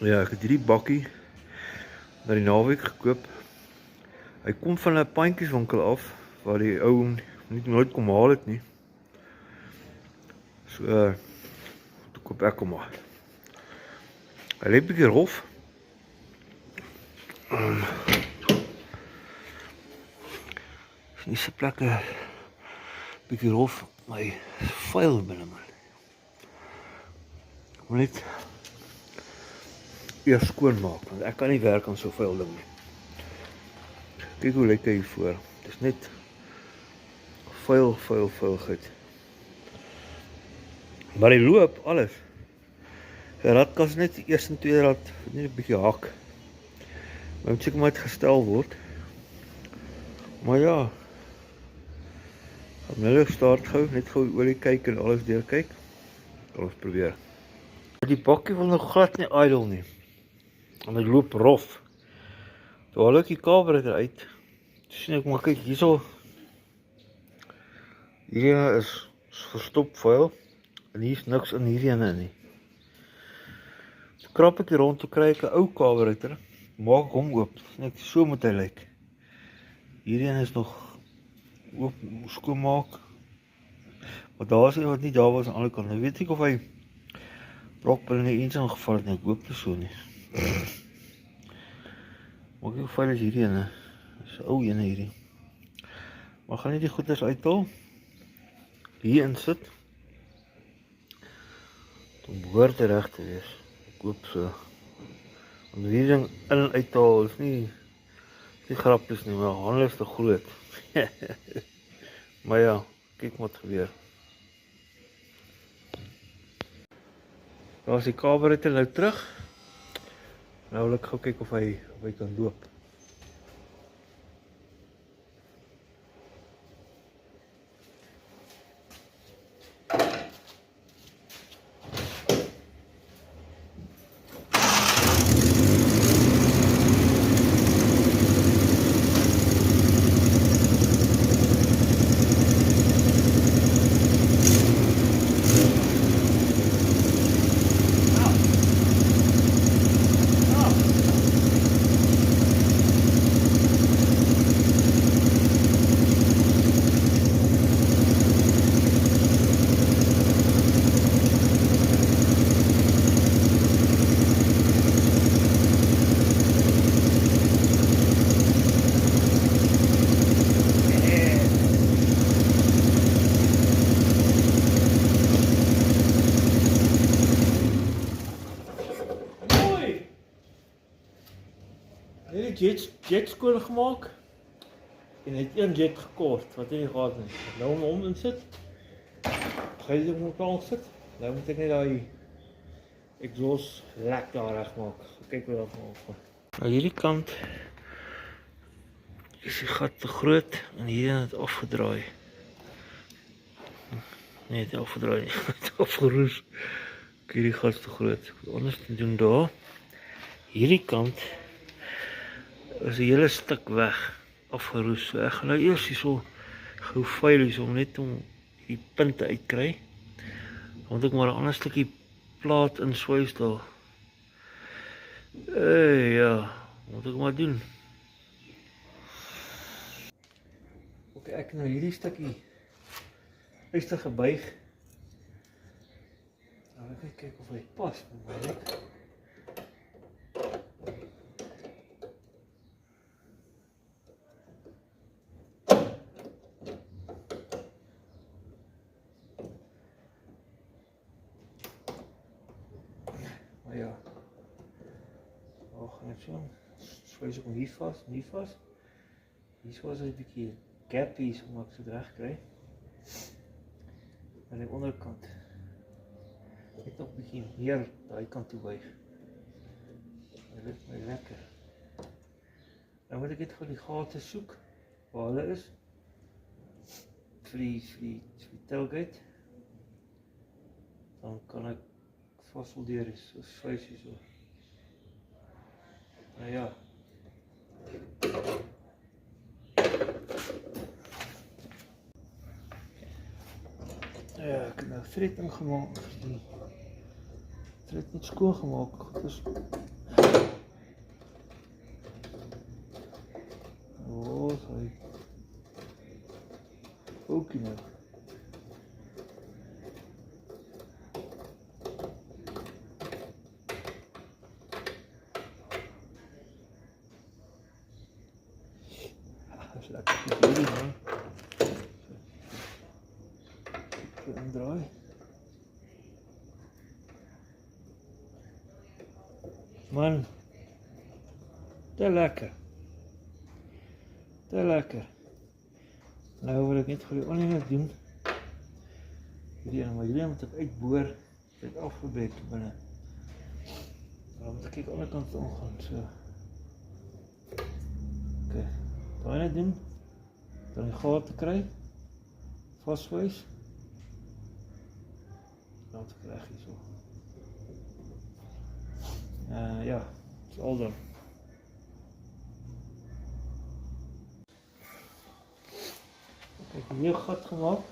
Ja, ek het hierdie bakkie na die naweek gekoop. Hy kom van 'n pandjieswinkel af waar die ou nooit kom haal het nie. So toe koop ek hom maar. Hy lê bietjie rof. Nie se plekke bietjie rof, maar hy is vuil binne man. Ek moet net eers skoonmaak, want ek kan nie werk aan so vuil ding nie. Kyk hoe lyk hy hiervoor. Dit is net vuil goed. Maar hy loop alles. Die radkas net die eerste en tweede rad net 'n bietjie hak. Maar moet seker maar uitgestel word. Maar ja, gaan nou start gou, net gou olie kyk en alles deur kyk. Kan ons probeer. Die bakkie wil nog glad nie idle nie. En hy loop rof. Toe haal ek die carburetor uit. Sien ek maar kyk hierso. Hierdie is verstop vuil. En hier is niks in hierdie ene nie. Toe krap ek hier rond, toe kry ek 'n ou carburetor. Maak hom oop. Net so moet hy lyk. Hierdie ene is nog oop skoonmaak. Maar daar is een wat nie daar was aan die ander kant. Nou weet ek of hy brok binne die engine geval het nie. Ek hoop dit so nie. Maar hoe vuil is hierdie ene? Dis 'n ou ene hierdie. Maar gaan net die goeders uithaal. Hier in sit. Dit behoort reg te wees. Ek hoop so. Want hierdie ding in en uithaal is nie grappies nie, maar handel is te groot. Maar ja, kyk wat gebeur. Daar is die carburetor nou terug. Nou wil ek gou kyk of hy kan loop. Jet skoon gemaak en het een jet gekort wat hy nie gehad nie. Nou hom insit. Gaan jy moet al sit. Nou moet ek net daai exhaust lek daar regmaak. Kyk hoe dat gaan. Nou hierdie kant is die gat te groot en hier het afgedraai. Nee, het afgedraai nie. Het afgeroes. Kyk, hierdie gat is te groot. Anders te doen daar. Hierdie kant is 'n hele stuk weg afgeroes. So ek gaan nou eers hierso gou vuil om net om die punte uitkry. Dan moet ek maar 'n ander stukkie plaat inswys daar. Ja, moet ek maar doen. Ok, ek nou hierdie stukkie eerste gebuig. Nou ek kyk of hy pas met my nek. Ja. Gaan ek so. Swys ek hom hier vas, Hier was hy 'n bietjie gap hier, so maak ek dit reg kry. Aan die onderkant. Net nog 'n bietjie meer daai kant toe buig. Dit is my lekker. Nou moet ek net gou die gate soek waar hulle is. Vir die tailgate. Dan kan ek vassoldeer is, so swys hier so. Nou ja. Ja, ek het nou thread ingemaak. Thread net skoon gemaak. Goed is Waar is hy? Ookie nou. Dat is lekker hierdie man. Even draai. Man, te lekker. Te lekker. Nou wil ek net vir die olie doen. Maar hierdie moet ek uitboor. Dit het afgebreek binne. Dan moet ek kyk aan die kant omgaan. So. Ok. Daai net doen. Dan die gate kry. Vaswys. Dan het ek reg hierso. Ja, is al dan. Kijk, hier een gat gemaakt.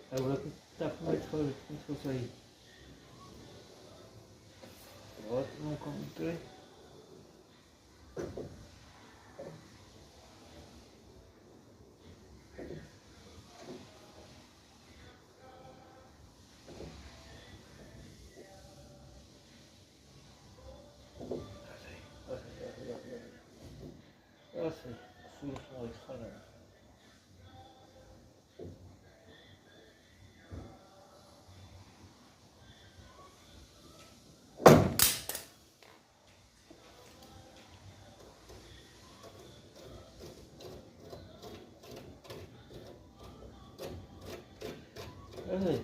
Hij wil ook een tap uitgooien, niet zoals hij wat nog kan krijgen. Dat is het. Voel het mooi gaan. Hey.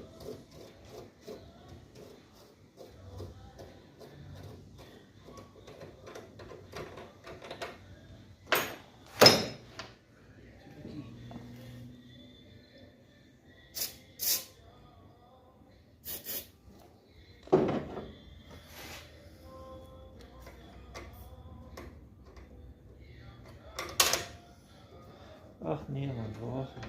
Ach nee man, waar was het?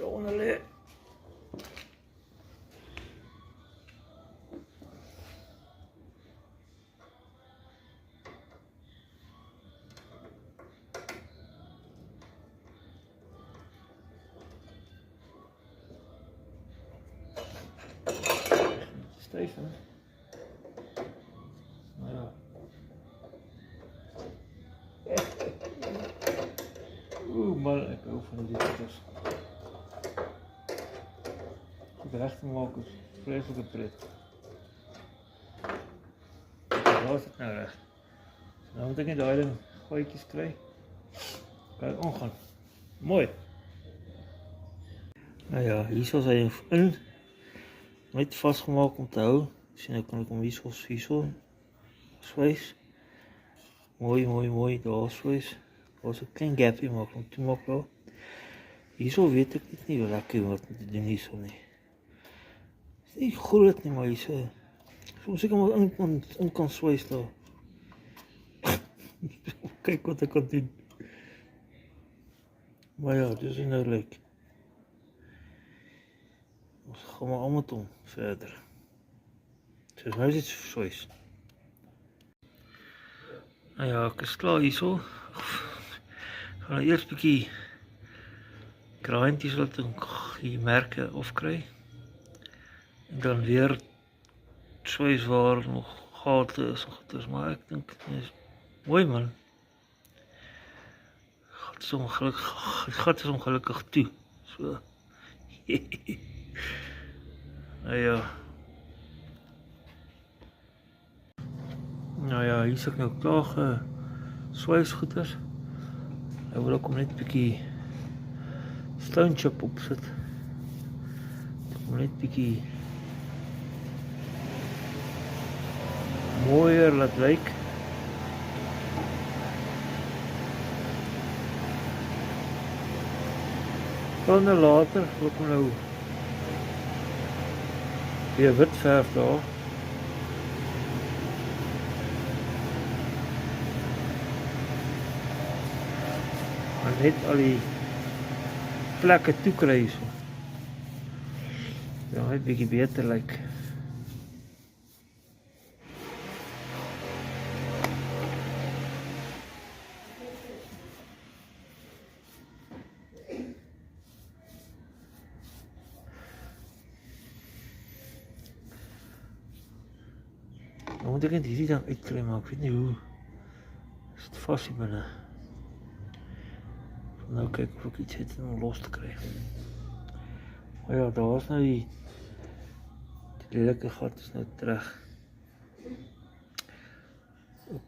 Onder leer. Stijf hè? Nou ja. Oeh man, ik hou van die dichters. Recht te maken is vreselijke pret. Waar is het nou recht? Nou moet ik niet daar gooitjes krijgen. Kan ik omgaan. Mooi. Nou ja, hier zal hij in. Net vastgemaakt om te houden. Dus dan kan ik hem hier zo. Zwijs. Mooi. Daar zwijs. Daar is een klein gapje maken. Want toen maak wel. Hier zo weet ik niet hoe lekker wat te doen hier zo niet. Nie groot nie, maar hier so. Soms ek maar in kan swys daar. Kyk wat ek kan doen. Maar ja, dis nou leuk. Ons gaan maar almal om verder. So nou is dit swys. Nou ja, ek is klaar hierso. Gaan nou eers 'n bietjie kraantjies laat die merke afkry. En dan weer swys waar nog gate is en goeders, maar ek dink dit is mooi man. Gat is ongelukkig toe. So. Nou ja. Nou ja, hier is ek nou klaar geswys goeders. Ek wil ook om net 'n bietjie stone chip opsit. Om net 'n bietjie mooier laat lyk. Dan later loop ek nou weer wit verf daar. Maar net al die plekke toe kry so. Ja, net 'n bietjie beter lyk. Nou moet ek net hierdie ding uitkry, maar ek weet nie hoe. Is dit vas hier binne? Nou kyk of ek iets het om los te kry. Maar ja, daar was nou die lelike gat is nou terug. Okay.